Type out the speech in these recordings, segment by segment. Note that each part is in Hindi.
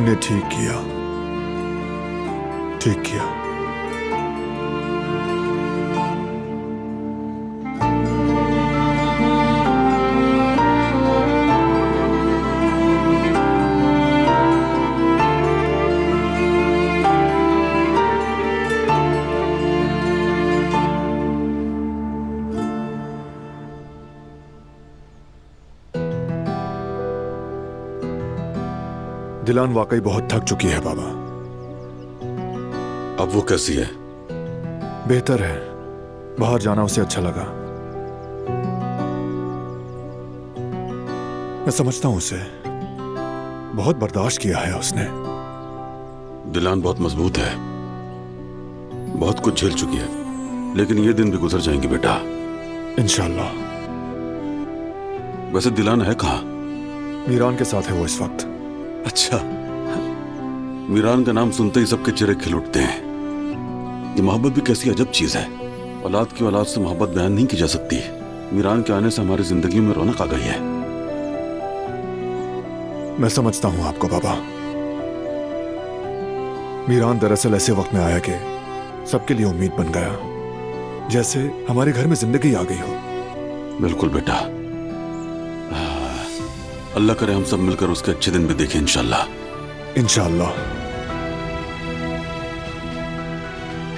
तुमने ठीक किया, ठीक किया। दिलान वाकई बहुत थक चुकी है बाबा। अब वो कैसी है? बेहतर है, बाहर जाना उसे अच्छा लगा। मैं समझता हूं उसे, बहुत बर्दाश्त किया है उसने। दिलान बहुत मजबूत है, बहुत कुछ झेल चुकी है, लेकिन ये दिन भी गुजर जाएंगे बेटा, इंशाल्लाह। वैसे दिलान है कहाँ? मीरान के साथ है वो इस वक्त। अच्छा, मीरान का नाम सुनते ही सबके चेहरे खिल उठते हैं। ये मोहब्बत भी कैसी अजब चीज है। औलाद की औलाद से मोहब्बत बयान नहीं की जा सकती। मीरान के आने से हमारी जिंदगी में रौनक आ गई है। मैं समझता हूं आपको बाबा। मीरान दरअसल ऐसे वक्त में आया कि सबके लिए उम्मीद बन गया, जैसे हमारे घर में जिंदगी आ गई हो। बिल्कुल बेटा, अल्लाह करे हम सब मिलकर उसके अच्छे दिन भी देखें इंशाल्लाह। इंशाल्लाह।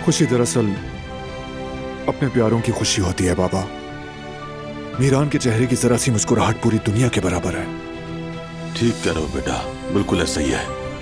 खुशी दरअसल अपने प्यारों की खुशी होती है बाबा। मीरान के चेहरे की जरा सी मुस्कुराहट पूरी दुनिया के बराबर है। ठीक कह रहे हो बेटा, बिल्कुल ऐसा ही है।